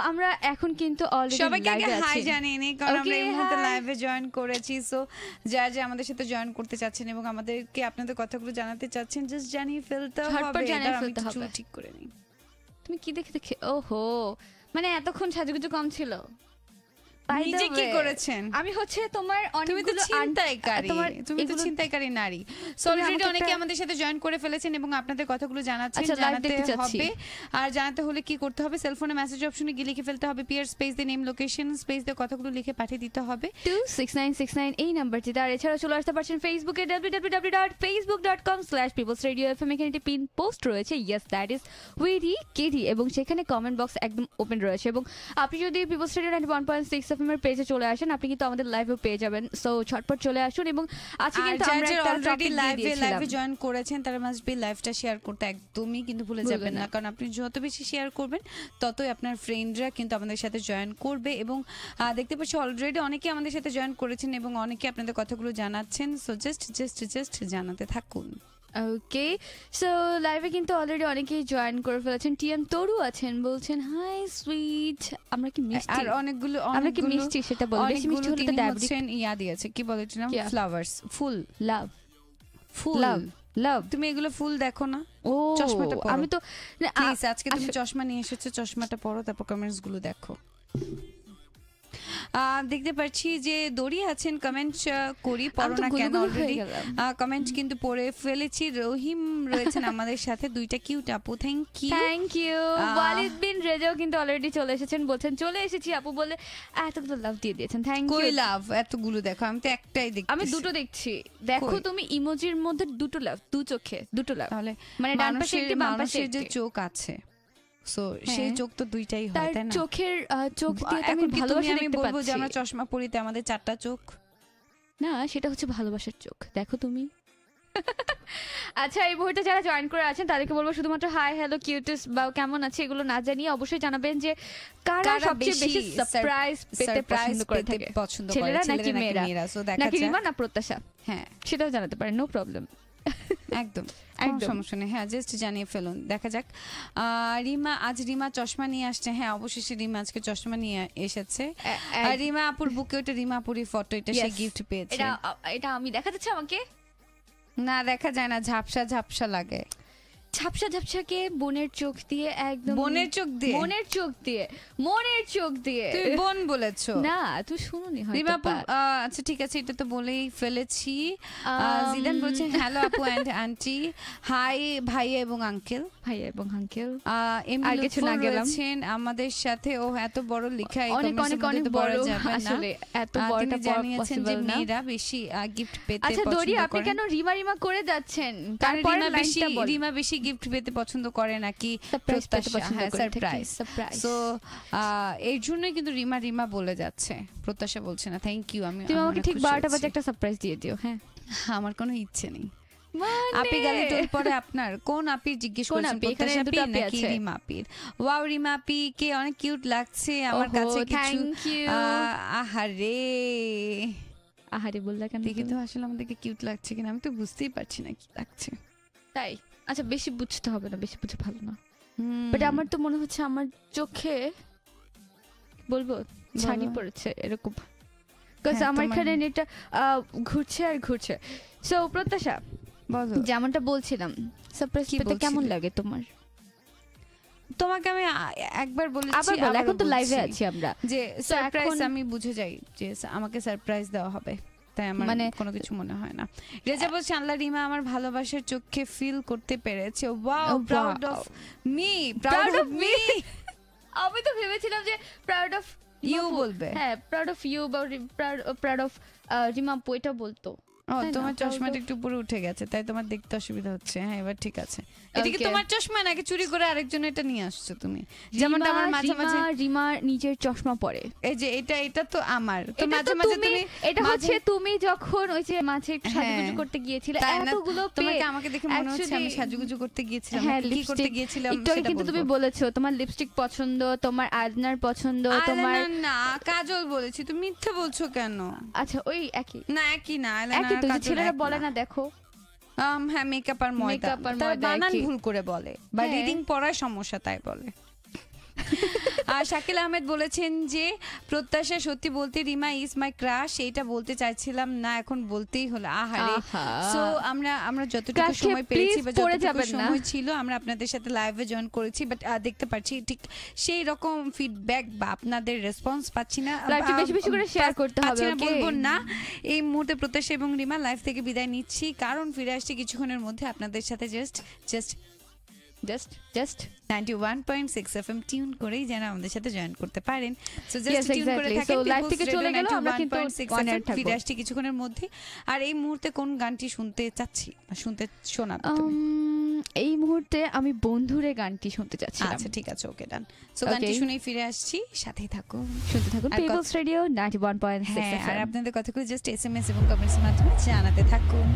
আমরা এখন কিন্তু অলরেডি সবাইকে লাইভে আছি। হাই জানিয়ে নিই, কারণ আমরা এই মুহূর্তে লাইভে জয়েন করেছি। সো যারা যারা আমাদের সাথে জয়েন করতে চাচ্ছেন এবং আমাদেরকে আপনাদের কথাগুলো জানাতে চাচ্ছেন, জাস্ট জানিয়ে ফেলতে ঝটপট হবে। জানিয়ে আমি ফেলতে একটু হবে। চুল ঠিক করে নিই। তুমি কি দেখে ওহো, মানে এতক্ষণ সাজুগুজু কম ছিল। নিজে কি করেছেন? আমি হচ্ছে তোমার তুমি তো অনেকগুলো ছিনতাইকারী, তুমি তো এগুলো- ছিনতাইকারী নারী। সো অলরেডি আমাকে অনেকে একটা- আমাদের সাথে জয়েন করে ফেলেছেন এবং আপনাদের কথাগুলো জানাচ্ছেন। আচ্ছা, live জানাতে দেখতে চাচ্ছি। হবে, আর জানাতে হলে কি করতে হবে? সেলফোনে মেসেজ অপশনে গিয়ে লিখে ফেলতে হবে পিয়ার স্পেস দিয়ে নেম লোকেশন স্পেস দিয়ে কথাগুলো লিখে পাঠিয়ে দিতে হবে 26969 এই নাম্বারটিতে। আর এছাড়া চলে আসতে পারছেন ফেসবুকে www.facebook.com/peoplesradioFM। এখানে একটি পিন পোস্ট রয়েছে, ইয়েস দ্যাট ইজ উইডি কেডি, এবং সেখানে কমেন্ট বক্স একদম ওপেন রয়েছে। এবং আপনি যদি পিপলস রেডিও 91.6 FM এর পেজে চলে আসেন, আপনি কিন্তু আমাদের লাইভও পেয়ে যাবেন। সো ঝটপট চলে আসুন। এবং আজকে কিন্তু আমরা একটা অলরেডি টপিক দিয়ে দিয়েছিলাম। লাইভে জয়েন করেছেন তারা মাস্ট বি লাইভটা শেয়ার করতে একদমই কিন্তু ভুলে যাবেন না, কারণ আপনি যত বেশি শেয়ার করবেন ততই আপনার ফ্রেন্ডরা কিন্তু আমাদের সাথে জয়েন করবে। এবং দেখতে পাচ্ছি অলরেডি অনেকে আমাদের সাথে জয়েন করেছেন এবং অনেকে আপনাদের কথাগুলো জানাচ্ছেন। সো জাস্ট জানাতে থাকুন। ওকে, সো লাইভে কিন্তু অলরেডি অনেকেই জয়েন করে ফেলেছেন। টিএম তরু আছেন, বলছেন হাই সুইট। আমরা কি মিষ্টি? আর অনেকগুলো আমরা কি মিষ্টি সেটা বল। বেশি মিষ্টি হলে তো ডায়াবেটিস। ইয়া দিয়েছে, কি বলে এটার নাম? ফ্লাওয়ার্স, ফুল, লাভ, ফুল, লাভ। তুমি এগুলো ফুল দেখো না? ও চশমাটা পরো। আমি তো প্লিজ, আজকে তুমি চশমা নিয়ে এসেছো, চশমাটা পরো, তারপর কমেন্টস গুলো দেখো। দেখতে পাচ্ছি যে দড়ি আছেন, কমেন্ট করি পড়ো না কেন? অলরেডি কমেন্ট কিন্তু পড়ে ফেলেছি। রহিম রয়েছেন আমাদের সাথে, দুইটা কিউট আপু, থ্যাংক ইউ। ওয়ালিদ বিন রেজাও কিন্তু অলরেডি চলে এসেছেন, বলছেন চলে এসেছি আপু বলে এতগুলো লাভ দিয়ে দিয়েছেন, থ্যাংক ইউ। কই লাভ? এতগুলো দেখো, আমি তো একটাই দেখছি। আমি দুটো দেখছি, দেখো তুমি ইমোজির মধ্যে দুটো লাভ, দু চোখে দুটো লাভ। তাহলে মানে ডান পাশে একটি, বাম পাশে যে একটি। চোখ আছে, সো সেই চোখ তো দুইটাই হয়, তাই না? চোখের চোখ দিয়ে তো আমি ভালোবাসা আমি দেখতে বলবো যে পাচ্ছি। আমরা চশমা পরিতে আমাদের চারটা চোখ না, সেটা হচ্ছে ভালোবাসার চোখ, দেখো তুমি। আচ্ছা, এই মুহূর্তে যারা জয়েন করে আছেন তাদেরকে বলবো শুধুমাত্র হাই হ্যালো কিউটস বা কেমন আছে এগুলো না জানিয়ে অবশ্যই জানাবেন যে কারা সবচেয়ে বেশি সারপ্রাইজ পেতে পছন্দ করে থাকে, ছেলেরা নাকি মেয়েরা, নাকি রিমা না প্রত্যাশা। হ্যাঁ, সেটাও জানাতে পারেন, নো প্রবলেম। একদম সমস্যা নেই। হ্যাঁ, জাস্ট জানিয়ে ফেলুন, দেখা যাক। রিমা চশমা নিয়ে আসছে। হ্যাঁ, অবশেষে রিমা আজকে চশমা নিয়ে এসেছে। আর রিমা আপুর বুকে ওটা রিমা আপুরই ফটো, এটা সে গিফট পেয়েছে। এটা আমি দেখা যাচ্ছে আমাকে? না, দেখা যায় না, ঝাপসা লাগে। ঝাপসা ঝাপসাকে বোনের চোখ দিয়ে, একদম বোনের চোখ দিয়ে, মনের চোখ দিয়ে। তুই বোন বলেছো না, তুই শুনুনি হয়তো। রিমা আপু, আচ্ছা ঠিক আছে, এটা তো বলেই ফেলেছি। জিদান বলছেন হ্যালো আপু এন্ড আন্টি, হাই ভাইয়া এবং আঙ্কেল। আর কিছু না গেলাম আমাদের সাথে। ও এত বড় লেখা, অনেক বড় আসলে, এত বড়টা জানিয়েছেন যে মেয়েরা বেশি গিফট পেতে পছন্দ করে। আচ্ছা দড়ি, আপনি কেন রিমা করে যাচ্ছেন? তারপরে রিমা বেশি গিফট পেতে পছন্দ করে নাকি সারপ্রাইজ? সো এর জন্যই কিন্তু রিমা বলে যাচ্ছে, প্রত্যাশা বলছে না। Thank you. তুমি আমাকে ঠিক 12টা বাজে একটা সারপ্রাইজ দিয়ে দিও। হ্যাঁ, আমার কোনো ইচ্ছে নেই। আপি গালি টোল পরে আপনার কোন আপি জিজ্ঞেস করছেন? প্রত্যাশা আপি নাকি রিমা আপি? ওয়াও, রিমা আপি কে অনেক কিউট লাগছে আমার কাছে। কিছু আহারে বললা কেন? দেখি তো আসলে আমাদেরকে কিউট লাগছে কিনা, আমি তো বুঝতেই পারছি না কি লাগছে। তাই? আচ্ছা, বেশি বুঝতে হবে না, বেশি বুঝে ভালো না। বাট আমার তো মনে হচ্ছে আমার চোখে বলবো ছানি পড়েছে এরকম, কারণ আমার এখানে নেটটা ঘুরছে। সো প্রত্যাশা, যেমনটা বলছিলাম, সারপ্রাইজ পেতে কেমন লাগে তোমার? তোমাকে আমি একবার বলেছি, আবার বল, এখন তো লাইভে আছি আমরা, যে সারপ্রাইজ আমি বুঝে যাই যে আমাকে সারপ্রাইজ দেওয়া হবে, তাই আমার কোনো কিছু মনে হয় না। রেজা বলছে আল্লাহ, রিমা আমার ভালোবাসার চোখে ফিল করতে পেরেছে। Wow, proud of me. আমি তো ভেবেছিলাম যে প্রাউড অফ ইউ বলবে। হ্যাঁ, প্রাউড অফ ইউ বা প্রাউড অফ রিমা এটা বলতো। তোমার চশমাটা একটু উপরে উঠে গেছে, তাই তোমার দেখতে অসুবিধা হচ্ছে। হ্যাঁ, এবার ঠিক আছে। এটা কি তোমার চশমা নাকি চুরি করে আরেকজন এটা নিয়ে আসছো তুমি? যেমনটা আমার মাঝে মাঝে রিমা নিজের চশমা পরে, এই যে এটা তো আমার, তো মাঝে মাঝে তুমি, এটা হচ্ছে তুমি যখন ওই যে মাঝে একটু সাজুগুজু করতে গিয়েছিলে, এতগুলো তোমাকে আমাকে দেখে মনে হচ্ছে আমি সাজুগুজু করতে গিয়েছিলাম। কি করতে গিয়েছিলাম সেটা কিন্তু তুমি বলেছো তোমার লিপস্টিক পছন্দ, তোমার আইলাইনার পছন্দ, তোমার না কাজল বলেছি, তুমি মিথ্যে বলছো কেন? আচ্ছা, ওই একই না, একই না, ছেলেরা বলে না, দেখো হ্যাঁ, মেকআপ আর ময়দা, বানান ভুল করে বলে বা রিডিং পড়ার সমস্যা তাই বলে। শাকিল আহমেদ বলেছেন যে প্রত্যাশা সত্যি বলতে রিমা ইজ মাই ক্রাশ, এইটা বলতে চাইছিলাম না এখন বলতেই হলো। আহারে। সো আমরা যতটুকু সময় পেয়েছি বা যতটুকু সময় ছিল আমরা আপনাদের সাথে লাইভে জয়েন করেছি, বাট দেখতে পাচ্ছি ঠিক সেই রকম ফিডব্যাক বা আপনাদের রেসপন্স পাচ্ছি না। লাইভটা বেশি বেশি করে শেয়ার করতে হবে, ওকে? বলবো না এই মুহূর্তে প্রত্যাশা এবং রিমা লাইভ থেকে বিদায় নিচ্ছি, কারণ ফিরে আসছি কিছুক্ষণের মধ্যে আপনাদের সাথে জাস্ট 91.6 FM টিউন করেই যেন আমাদের সাথে জয়েন করতে পারেন। সো জাস্ট টিউন করে থাকেন, লাইভ থেকে চলে গেল, আমরা কিন্তু অন এয়ার থাকব। ফিরে আসছি কিছুক্ষণের মধ্যে। আর এই মুহূর্তে কোন গানটি শুনতে চাচ্ছি বা শোনাবে তুমি? এই মুহূর্তে আমি বন্ধুরে গানটি শুনতে চাচ্ছি। আচ্ছা ঠিক আছে, ওকে ডান। সো গানটি শুনেই ফিরে আসছি, সাথেই থাকুন, শুনতে থাকুন পিপলস রেডিও 91.6 FM। আর আপনাদের কথাগুলো জাস্ট SMS এবং কমেন্টসের মাধ্যমে জানাতে থাকুন।